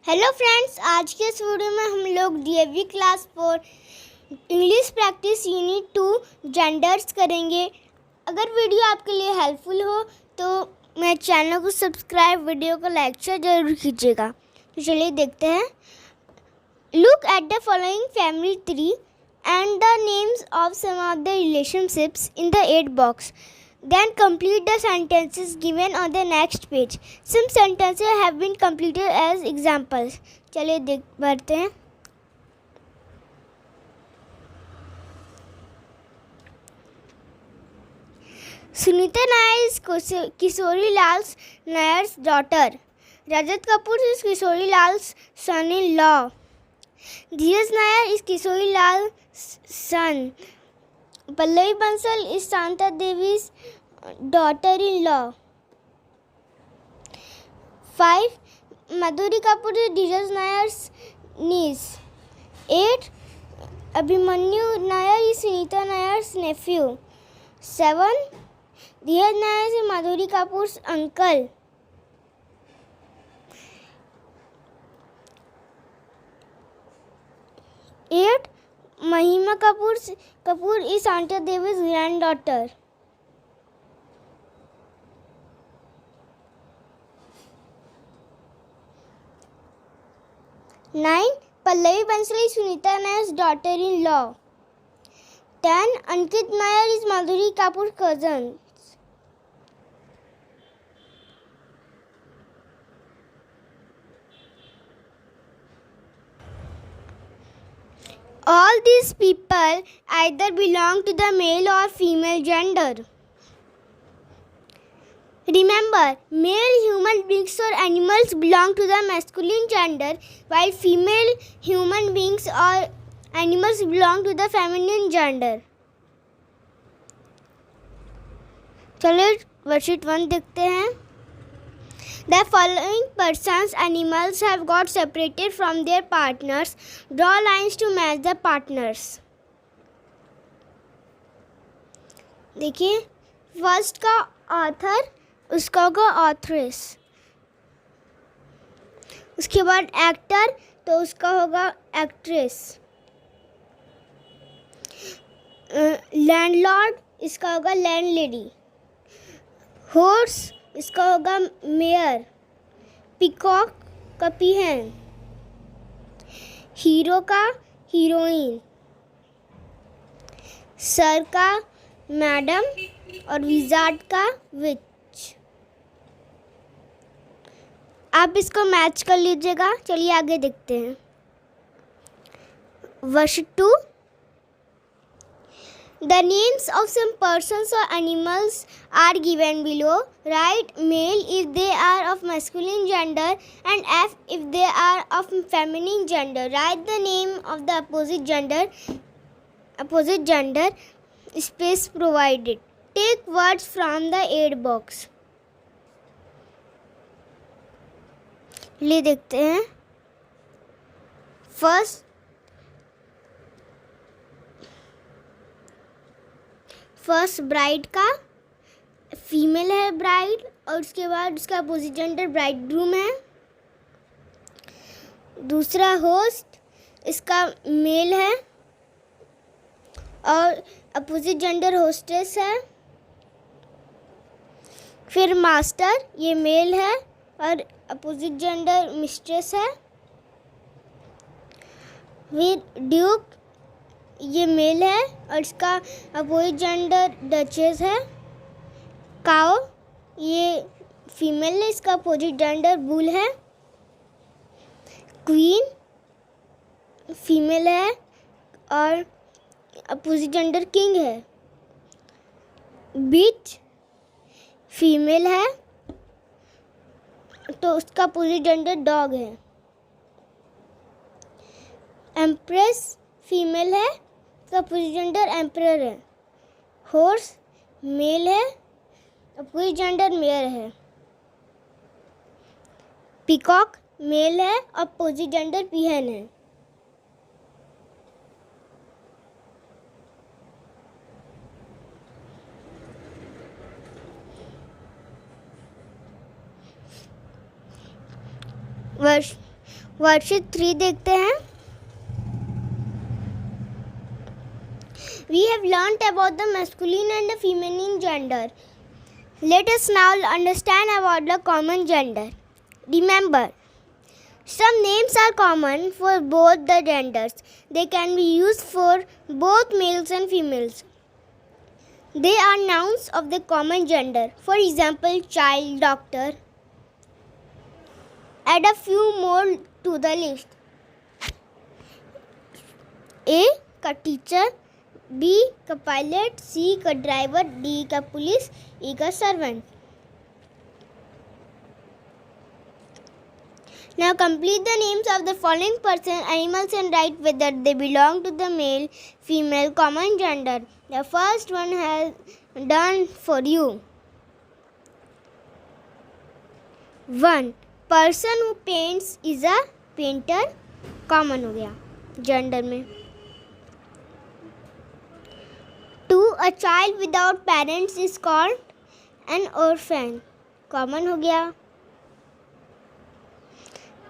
Hello friends, आज के इस वीडियो में हम लोग DAV class 4 English practice unit 2 genders करेंगे। अगर वीडियो आपके लिए हेल्पफुल हो तो मेरे चैनल को सब्सक्राइब, वीडियो को लाइक शेयर जरूर कीजिएगा। तो चलिए देखते हैं। Look at the following family tree and the names of some of the relationships in the 8 box. Then complete the sentences given on the next page. Some sentences have been completed as examples. चलिए देख बढ़ते हैं। Sunita Nair is Kishori Lal Nair's daughter. Rajat Kapoor is Kishori Lal's son-in-law. Dheeraj Nair is Kishori Lal's son. Pallavi Bansal is Shanta Devi's daughter-in-law. 5. Madhuri Kapoor is Dheeraj Nayar's niece. 8. Abhimanyu Nayar is Sunita Nayar's nephew. 7. Dheeraj Nayar is Madhuri Kapoor's uncle. 8. Mahima Kapoor is Santa Devi's granddaughter. 9. Pallavi Bansal is Sunita Nayar's daughter-in-law. 10. Ankit Nayar is Madhuri Kapoor's cousin. 'All these people either belong to the male or female gender. Remember, male human beings or animals belong to the masculine gender, while female human beings or animals belong to the feminine gender. चलिए worksheet 1 देखते हैं। The following persons animals have got separated from their partners. Draw lines to match the partners. देखिए, first का author, उसका होगा authoress. उसके बाद actor, तो उसका होगा एक्ट्रेस। लैंडलॉर्ड, इसका होगा लैंडलेडी। हॉर्स, इसका होगा मेयर। पीकॉक का पीहन। हीरो का हीरोइन। सर का मैडम और विजार्ड का विच। आप इसको मैच कर लीजिएगा। चलिए आगे देखते हैं। Worksheet 2। The names of some persons or animals are given below. Write male if they are of masculine gender and F if they are of feminine gender. Write the name of the opposite gender. Space provided. Take words from the aid box. ले देखते हैं। First bride का female है bride, और उसके बाद उसका opposite gender bridegroom है। दूसरा होस्ट, इसका मेल है और अपोजिट जेंडर होस्टेस है। फिर मास्टर, ये मेल है और अपोजिट जेंडर मिस्ट्रेस है। फिर ड्यूक, ये मेल है और इसका अपोजिट जेंडर डचेस है। काओ, ये फीमेल है, इसका अपोजिट जेंडर बुल है। क्वीन, फीमेल है और अपोजिट जेंडर किंग है। बीच, फीमेल है तो उसका अपोजिट जेंडर डॉग है। एम्प्रेस, फीमेल है तो अपोजिट जेंडर एम्परर है। हॉर्स, मेल है, अपोजिट जेंडर मेयर है। पीकॉक, मेल है, अपोजिट जेंडर पीहन है। वर्कशीट 3 देखते हैं. We have learnt about the masculine and the feminine gender. Let us now understand about the common gender. Remember, some names are common for both the genders. They can be used for both males and females. They are nouns of the common gender. For example, child, doctor. Add a few more to the list. A का teacher, B का pilot, C का driver, D का police, E का servant. Now complete the names of the following persons, animals and write whether they belong to the male, female, common gender. The first one has done for you. 1. Person who paints is a painter. Common हो गया gender में. 2. A child without parents is called an orphan. Common हो गया.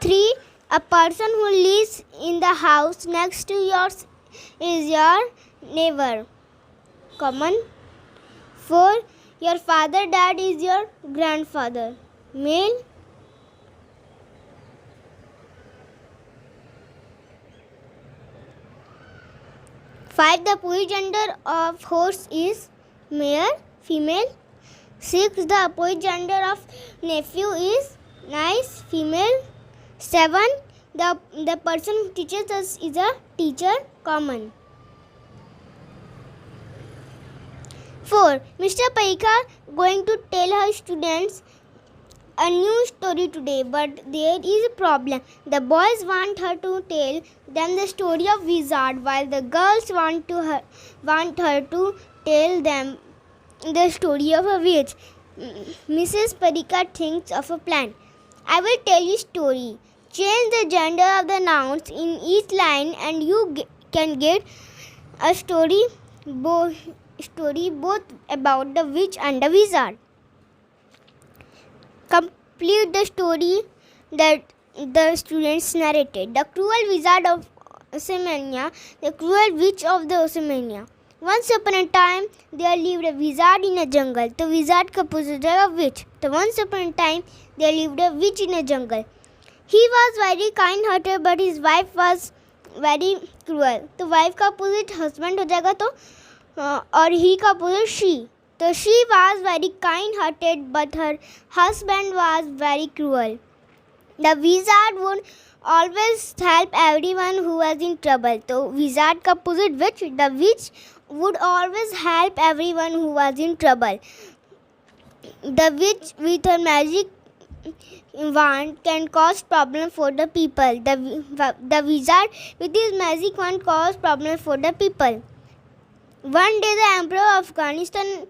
3. A person who lives in the house next to yours is your neighbor. Common. 4. Your father dad is your grandfather. Male. 5. The opposite gender of horse is male, female. 6. The opposite gender of nephew is nice, female. 7. The person who teaches us is a teacher, common. 4. Mr. Parikha going to tell her students a new story today, but there is a problem. The boys want her to tell them the story of wizard, while the girls want her to tell them the story of a witch. Mrs. Parikha thinks of a plan. I will tell you story. Change the gender of the nouns in each line, and you can get a story both about the witch and the wizard. Complete the story that the students narrated. The cruel wizard of Ozymandias, the cruel witch of the Ozymandias. Once upon a time, there lived a wizard in a jungle. The wizard का opposite है witch. So once upon a time, there lived a witch in a jungle. He was very kind-hearted, but his wife was very cruel. तो wife का opposite husband हो जाएगा तो और he का opposite she. So she was very kind-hearted, but her husband was very cruel. The wizard would always help everyone who was in trouble. So wizard का opposite witch. The witch would always help everyone who was in trouble. The witch with her magic wand can cause problem for the people. The wizard with his magic wand cause problem for the people. One day the Emperor of Afghanistan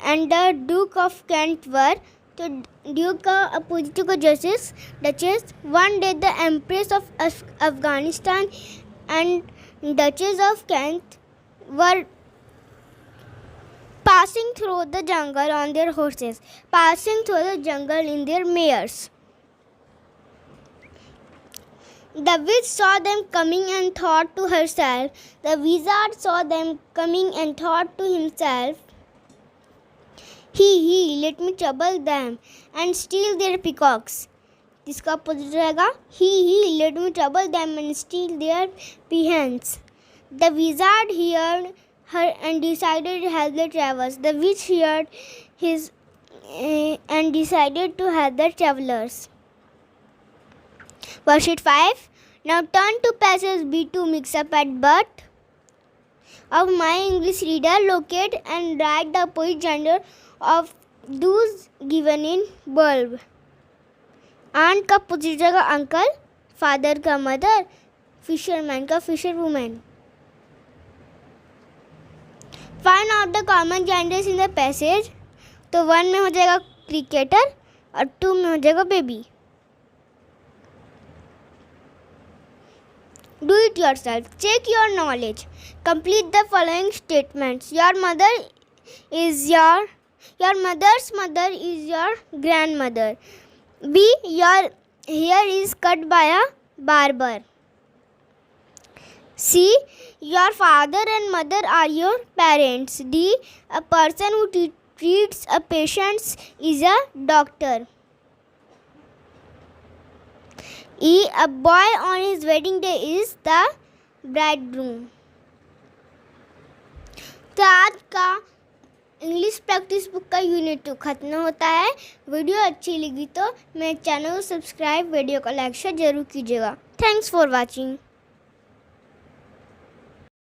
and the Duke of Kent were तो duke का opposite को जजेस duchess. One day the empress of Afghanistan and duchess of Kent were passing through the jungle on their horses, passing through the jungle in their mares. The witch saw them coming and thought to herself. The wizard saw them coming and thought to himself, he, let me trouble them and steal their peacocks. जिसका opposite रहेगा he, let me trouble them and steal their peahens. The wizard heard her and decided to help the travelers. The witch heard his and decided to help the travelers. Worksheet 5. Now turn to passage B to mix up at birth of my English reader. Locate and write the opposite gender of those given in bulb. Aunt का opposite रहेगा uncle, father का mother, fisherman का fisherwoman. Find out the common genders in the passage. तो 1 में हो जाएगा cricketer और 2 में हो जाएगा baby. Do it yourself. Check your knowledge. Complete the following statements. Your mother's mother is your grandmother. B. Your hair is cut by a barber. C. Your father and mother are your parents. D. A person who treats a patient is a doctor. E. A boy on his wedding day is the bridegroom. तो आज का English practice book का unit 2 ख़त्म होता है। Video अच्छी लगी तो मेरे चैनल को सब्सक्राइब, वीडियो को लाइक शेयर जरूर कीजिएगा। Thanks for watching.